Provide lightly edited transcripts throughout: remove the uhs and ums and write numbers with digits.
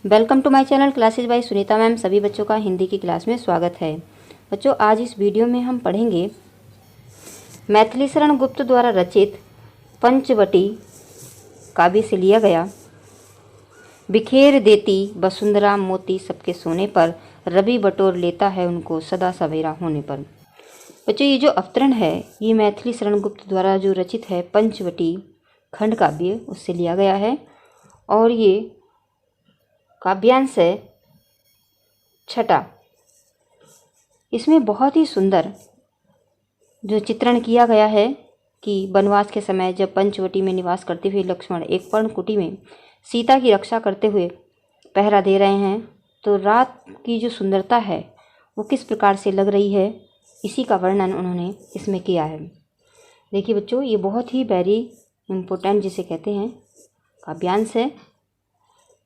Welcome to my channel classes by Sunita ma'am. सभी बच्चों का हिंदी की क्लास में स्वागत है। बच्चों, आज इस वीडियो में हम पढ़ेंगे मैथिलीशरण गुप्त द्वारा रचित पंचवटी काव्य से लिया गया बिखेर देती वसुंधरा मोती सबके सोने पर, रवि बटोर लेता है उनको सदा सवेरा होने पर। बच्चों, ये जो अवतरण है ये मैथिलीशरण गुप्त द्वारा जो रचित है पंचवटी खंड काव्य उससे लिया गया है और ये काव्यांश है छठा। इसमें बहुत ही सुंदर जो चित्रण किया गया है कि वनवास के समय जब पंचवटी में निवास करते हुए लक्ष्मण एक पर्णकुटी में सीता की रक्षा करते हुए पहरा दे रहे हैं, तो रात की जो सुंदरता है वो किस प्रकार से लग रही है, इसी का वर्णन उन्होंने इसमें किया है। देखिए बच्चों, ये बहुत ही वेरी इम्पोर्टेंट जिसे कहते हैं काव्यांश है,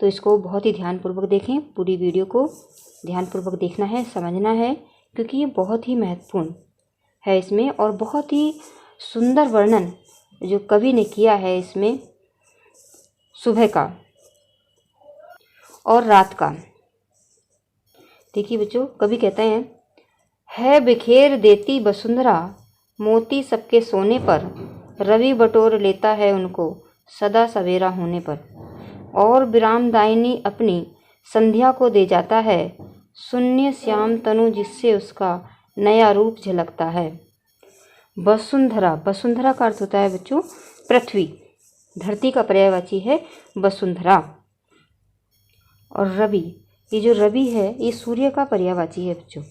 तो इसको बहुत ही ध्यानपूर्वक देखें। पूरी वीडियो को ध्यानपूर्वक देखना है, समझना है, क्योंकि ये बहुत ही महत्वपूर्ण है इसमें और बहुत ही सुंदर वर्णन जो कवि ने किया है इसमें सुबह का और रात का। देखिए बच्चों, कवि कहते हैं, है बिखेर देती वसुंधरा मोती सबके सोने पर, रवि बटोर लेता है उनको सदा सवेरा होने पर, और विरामदायिनी अपनी संध्या को दे जाता है शून्य श्याम तनु जिससे उसका नया रूप झलकता है। वसुंधरा, वसुंधरा का अर्थ होता है बच्चों पृथ्वी, धरती का पर्यायवाची है वसुंधरा। और रवि, ये जो रवि है ये सूर्य का पर्यायवाची है बच्चों।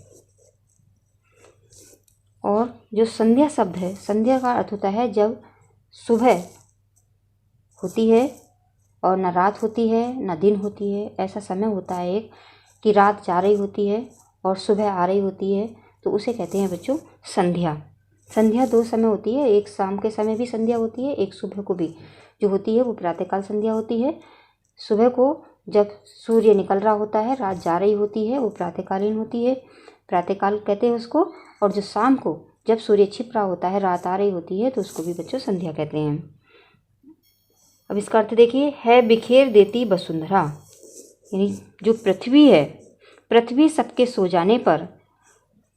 और जो संध्या शब्द है, संध्या का अर्थ होता है जब सुबह होती है और न रात होती है न दिन होती है, ऐसा समय होता है एक कि रात जा रही होती है और सुबह आ रही होती है, तो उसे कहते हैं बच्चों संध्या। संध्या दो समय होती है, एक शाम के समय भी संध्या होती है, एक सुबह को भी जो होती है वो प्रातःकाल संध्या होती है। सुबह को जब सूर्य निकल रहा होता है, रात जा रही होती है, वो प्रातःकालीन होती है, प्रातःकाल कहते हैं उसको। और जो शाम को जब सूर्य छिप रहा होता है, रात आ रही होती है, तो उसको भी बच्चों संध्या कहते हैं। अब इसका अर्थ देखिए, है बिखेर देती वसुंधरा, यानी जो पृथ्वी है, पृथ्वी सबके सो जाने पर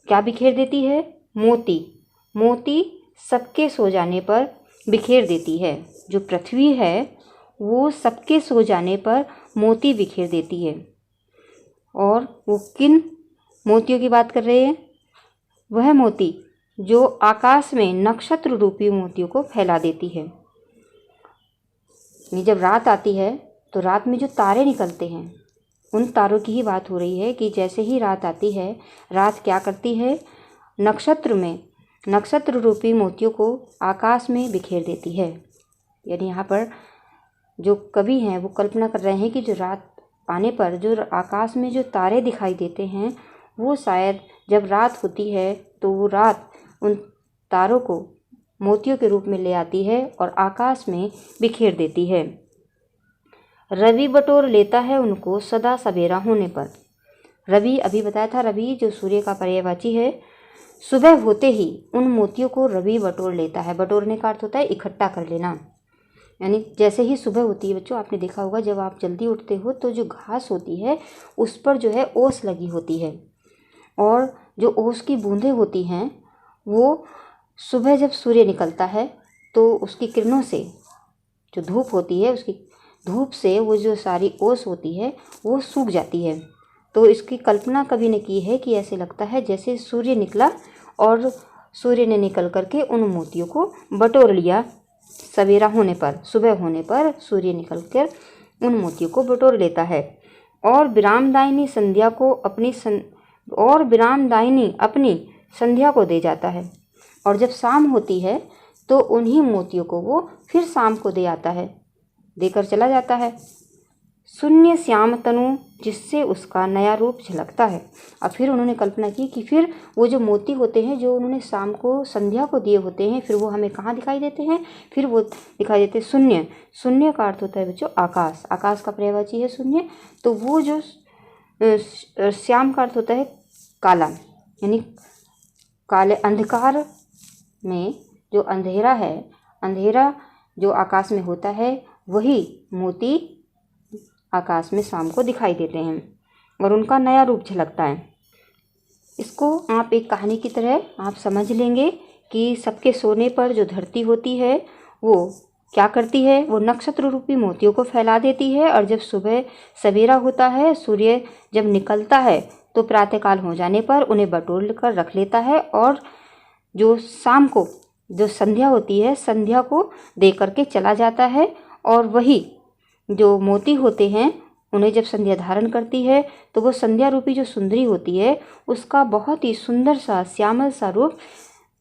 क्या बिखेर देती है? मोती, मोती सबके सो जाने पर बिखेर देती है। जो पृथ्वी है वो सबके सो जाने पर मोती बिखेर देती है। और वो किन मोतियों की बात कर रहे हैं? वह मोती जो आकाश में नक्षत्र रूपी मोतियों को फैला देती है। जब रात आती है तो रात में जो तारे निकलते हैं उन तारों की ही बात हो रही है कि जैसे ही रात आती है, रात क्या करती है? नक्षत्र में नक्षत्र रूपी मोतियों को आकाश में बिखेर देती है। यानी यहाँ पर जो कवि हैं वो कल्पना कर रहे हैं कि जो रात आने पर जो आकाश में जो तारे दिखाई देते हैं वो शायद जब रात होती है तो वो रात उन तारों को मोतियों के रूप में ले आती है और आकाश में बिखेर देती है। रवि बटोर लेता है उनको सदा सवेरा होने पर। रवि, अभी बताया था, रवि जो सूर्य का पर्यायवाची है, सुबह होते ही उन मोतियों को रवि बटोर लेता है। बटोरने का अर्थ होता है इकट्ठा कर लेना। यानी जैसे ही सुबह होती है बच्चों, आपने देखा होगा जब आप जल्दी उठते हो तो जो घास होती है उस पर जो है ओस लगी होती है, और जो ओस की बूंदें होती हैं वो सुबह जब सूर्य निकलता है तो उसकी किरणों से, जो धूप होती है उसकी धूप से वो जो सारी ओस होती है वो सूख जाती है। तो इसकी कल्पना कवि ने की है कि ऐसे लगता है जैसे सूर्य निकला और सूर्य ने निकल करके उन मोतियों को बटोर लिया। सवेरा होने पर, सुबह होने पर सूर्य निकल कर उन मोतियों को बटोर लेता है और विरामदायिनी संध्या को अपनी संध्या को दे जाता है। और जब शाम होती है तो उन्हीं मोतियों को वो फिर शाम को दे आता है, देकर चला जाता है। शून्य श्याम तनु जिससे उसका नया रूप झलकता है। और फिर उन्होंने कल्पना की कि फिर वो जो मोती होते हैं जो उन्होंने शाम को संध्या को दिए होते हैं, फिर वो हमें कहाँ दिखाई देते हैं? फिर वो दिखाई देते शून्य। शून्य का अर्थ होता है बच्चों आकाश, आकाश का पर्यायवाची है शून्य। तो वो जो श्याम का अर्थ होता है काला, यानी काले अंधकार में जो अंधेरा है, अंधेरा जो आकाश में होता है वही मोती आकाश में शाम को दिखाई देते हैं और उनका नया रूप झलकता है। इसको आप एक कहानी की तरह आप समझ लेंगे कि सबके सोने पर जो धरती होती है वो क्या करती है, वो नक्षत्र रूपी मोतियों को फैला देती है और जब सुबह सवेरा होता है, सूर्य जब निकलता है तो प्रातःकाल हो जाने पर उन्हें बटोर कर रख लेता है और जो शाम को जो संध्या होती है, संध्या को दे करके चला जाता है। और वही जो मोती होते हैं उन्हें जब संध्या धारण करती है तो वो संध्या रूपी जो सुंदरी होती है उसका बहुत ही सुंदर सा श्यामल सा रूप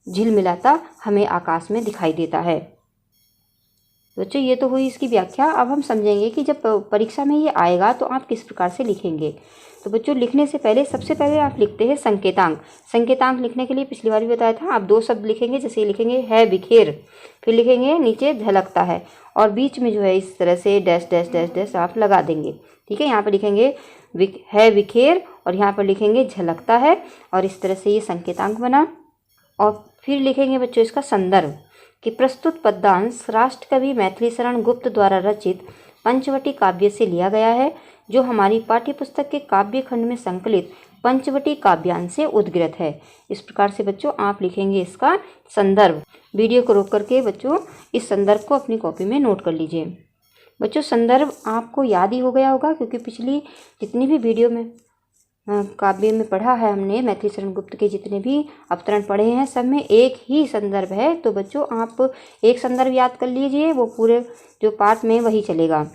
झिलमिलाता हमें आकाश में दिखाई देता है। बच्चों ये तो हुई इसकी व्याख्या। अब हम समझेंगे कि जब परीक्षा में ये आएगा तो आप किस प्रकार से लिखेंगे। तो बच्चों लिखने से पहले सबसे पहले आप लिखते हैं संकेतांक। संकेतांक लिखने के लिए पिछली बार भी बताया था, आप 2 शब्द लिखेंगे। जैसे लिखेंगे है विखेर, फिर लिखेंगे नीचे झलकता है और बीच में जो है इस तरह से डैश डैश डैश डैश आप लगा देंगे। ठीक है, यहाँ पर लिखेंगे है विखेर और यहाँ पर लिखेंगे झलकता है और इस तरह से ये संकेतांक बना। और फिर लिखेंगे बच्चों इसका संदर्भ कि प्रस्तुत पद्यांश राष्ट्र कवि मैथिली शरण गुप्त द्वारा रचित पंचवटी काव्य से लिया गया है, जो हमारी पाठ्य पुस्तक के काव्य खंड में संकलित पंचवटी काव्यांश से उद्गृत है। इस प्रकार से बच्चों आप लिखेंगे इसका संदर्भ। वीडियो को रोक करके बच्चों इस संदर्भ को अपनी कॉपी में नोट कर लीजिए। बच्चों संदर्भ आपको याद ही हो गया होगा क्योंकि पिछली जितनी भी वीडियो में काव्य में पढ़ा है हमने, मैथिली शरण गुप्त के जितने भी अवतरण पढ़े हैं सब में एक ही संदर्भ है। तो बच्चों आप एक संदर्भ याद कर लीजिए, वो पूरे जो पाठ में वही चलेगा।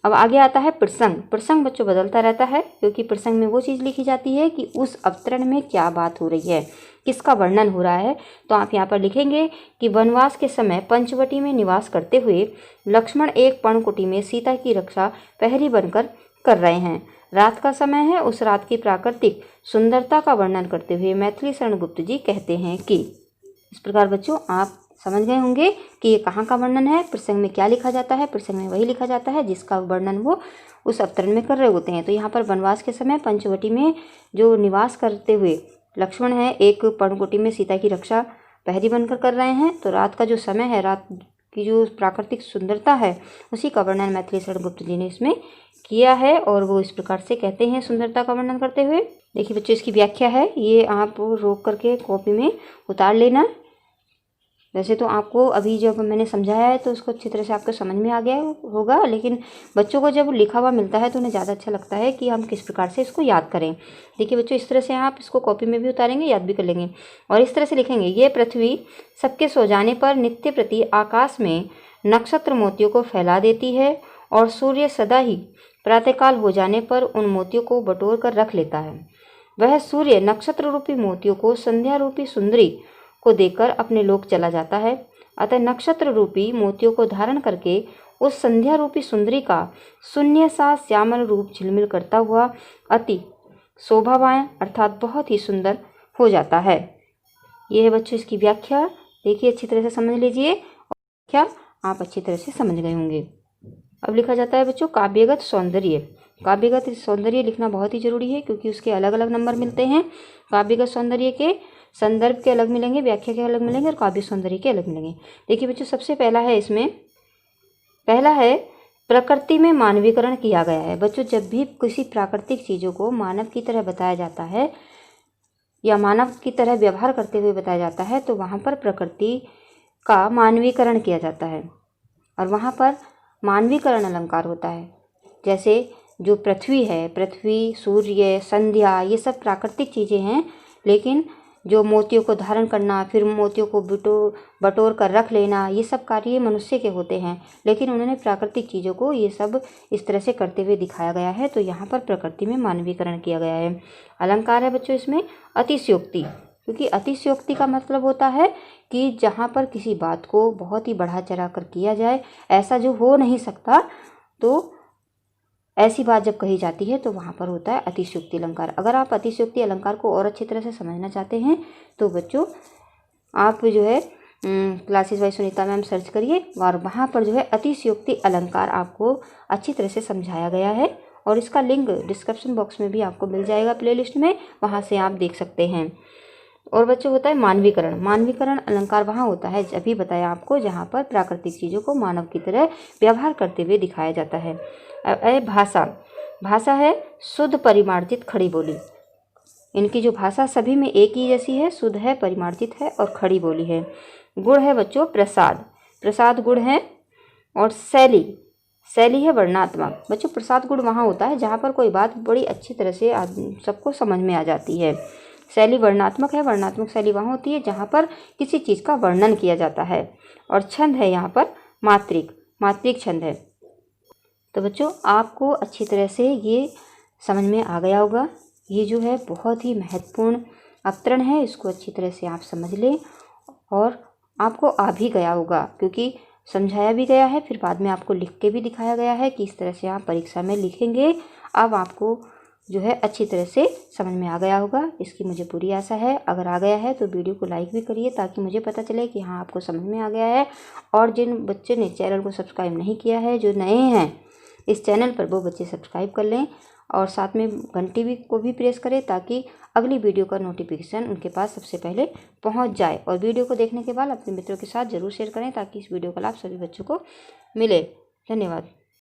अब आगे आता है प्रसंग। प्रसंग बच्चों बदलता रहता है क्योंकि प्रसंग में वो चीज़ लिखी जाती है कि उस अवतरण में क्या बात हो रही है, किसका वर्णन हो रहा है। तो आप यहाँ पर लिखेंगे कि वनवास के समय पंचवटी में निवास करते हुए लक्ष्मण एक पर्णकुटी में सीता की रक्षा प्रहरी बनकर कर रहे हैं। रात का समय है, उस रात की प्राकृतिक सुंदरता का वर्णन करते हुए मैथिली शरण गुप्त जी कहते हैं कि। इस प्रकार बच्चों आप समझ गए होंगे कि ये कहाँ का वर्णन है, प्रसंग में क्या लिखा जाता है। प्रसंग में वही लिखा जाता है जिसका वर्णन वो उस अवतरण में कर रहे होते हैं। तो यहाँ पर वनवास के समय पंचवटी में जो निवास करते हुए लक्ष्मण है एक पर्णकुटी में सीता की रक्षा प्रहरी बनकर कर रहे हैं। तो रात का जो समय है, रात की जो प्राकृतिक सुंदरता है, उसी का वर्णन मैथिली शरण गुप्त जी ने इसमें किया है और वो इस प्रकार से कहते हैं सुंदरता का वर्णन करते हुए। देखिए बच्चों इसकी व्याख्या है, ये आप रोक करके कॉपी में उतार लेना। वैसे तो आपको अभी जब मैंने समझाया है तो उसको अच्छी तरह से आपको समझ में आ गया होगा, लेकिन बच्चों को जब लिखा हुआ मिलता है तो उन्हें ज़्यादा अच्छा लगता है कि हम किस प्रकार से इसको याद करें। देखिए बच्चों इस तरह से आप इसको कॉपी में भी उतारेंगे, याद भी कर लेंगे और इस तरह से लिखेंगे, ये पृथ्वी सबके सो जाने पर नित्य प्रति आकाश में नक्षत्र मोतियों को फैला देती है और सूर्य सदा ही प्रातःकाल हो जाने पर उन मोतियों को बटोर कर रख लेता है। वह सूर्य नक्षत्र रूपी मोतियों को संध्या रूपी सुंदरी को देकर अपने लोक चला जाता है। अतः नक्षत्र रूपी मोतियों को धारण करके उस संध्या रूपी सुंदरी का शून्य सा श्यामल रूप झिलमिल करता हुआ अति शोभावान अर्थात बहुत ही सुंदर हो जाता है। यह है बच्चों इसकी व्याख्या। देखिए अच्छी तरह से समझ लीजिए, व्याख्या आप अच्छी तरह से समझ गए होंगे। अब लिखा जाता है बच्चों काव्यगत सौंदर्य। काव्यगत सौंदर्य लिखना बहुत ही जरूरी है क्योंकि उसके अलग अलग नंबर मिलते हैं। काव्यगत सौंदर्य के संदर्भ के अलग मिलेंगे, व्याख्या के अलग मिलेंगे और काव्य सौंदर्य के अलग मिलेंगे। देखिए बच्चों सबसे पहला है इसमें, पहला है प्रकृति में मानवीकरण किया गया है। बच्चों जब भी किसी प्राकृतिक चीज़ों को मानव की तरह बताया जाता है या मानव की तरह व्यवहार करते हुए बताया जाता है तो वहाँ पर प्रकृति का मानवीकरण किया जाता है और वहाँ पर मानवीकरण अलंकार होता है। जैसे जो पृथ्वी है, पृथ्वी, सूर्य, संध्या, ये सब प्राकृतिक चीज़ें हैं, लेकिन जो मोतियों को धारण करना, फिर मोतियों को बटोर कर रख लेना, ये सब कार्य मनुष्य के होते हैं, लेकिन उन्होंने प्राकृतिक चीज़ों को ये सब इस तरह से करते हुए दिखाया गया है। तो यहाँ पर प्रकृति में मानवीकरण किया गया है। अलंकार है बच्चों इसमें अतिशयोक्ति, क्योंकि अतिशयोक्ति का मतलब होता है कि जहाँ पर किसी बात को बहुत ही बढ़ा चढ़ा कर किया जाए, ऐसा जो हो नहीं सकता, तो ऐसी बात जब कही जाती है तो वहाँ पर होता है अतिशयोक्ति अलंकार। अगर आप अतिशयोक्ति अलंकार को और अच्छी तरह से समझना चाहते हैं तो बच्चों आप जो है classes bye Sunita ma'am search करिए और वहाँ पर जो है अतिशयोक्ति अलंकार आपको अच्छी तरह से समझाया गया है और इसका लिंक डिस्क्रिप्शन बॉक्स में भी आपको मिल जाएगा प्लेलिस्ट में, वहाँ से आप देख सकते हैं। और बच्चों होता है मानवीकरण। मानवीकरण अलंकार वहाँ होता है, अभी बताया आपको, जहाँ पर प्राकृतिक चीज़ों को मानव की तरह व्यवहार करते हुए दिखाया जाता है। भाषा। भाषा है शुद्ध परिमार्जित खड़ी बोली। इनकी जो भाषा सभी में एक ही जैसी है, शुद्ध है, परिमार्जित है और खड़ी बोली है। गुण है बच्चों प्रसाद। प्रसाद गुण है। और शैली। शैली है वर्णनात्मक। बच्चों प्रसाद गुण वहाँ होता है जहाँ पर कोई बात बड़ी अच्छी तरह से सबको समझ में आ जाती है। शैली वर्णनात्मक है। वर्णनात्मक शैली वहाँ होती है जहाँ पर किसी चीज़ का वर्णन किया जाता है। और छंद है यहाँ पर मात्रिक। मात्रिक छंद है। तो बच्चों आपको अच्छी तरह से ये समझ में आ गया होगा। ये जो है बहुत ही महत्वपूर्ण अवतरण है, इसको अच्छी तरह से आप समझ लें। और आपको आ भी गया होगा क्योंकि समझाया भी गया है, फिर बाद में आपको लिख के भी दिखाया गया है कि इस तरह से आप परीक्षा में लिखेंगे। अब आपको जो है अच्छी तरह से समझ में आ गया होगा, इसकी मुझे पूरी आशा है। अगर आ गया है तो वीडियो को लाइक भी करिए ताकि मुझे पता चले कि हाँ आपको समझ में आ गया है। और जिन बच्चे ने चैनल को सब्सक्राइब नहीं किया है, जो नए हैं इस चैनल पर, वो बच्चे सब्सक्राइब कर लें और साथ में घंटी भी को भी प्रेस करें ताकि अगली वीडियो का नोटिफिकेशन उनके पास सबसे पहले पहुंच जाए। और वीडियो को देखने के बाद अपने मित्रों के साथ ज़रूर शेयर करें ताकि इस वीडियो का लाभ सभी बच्चों को मिले। धन्यवाद।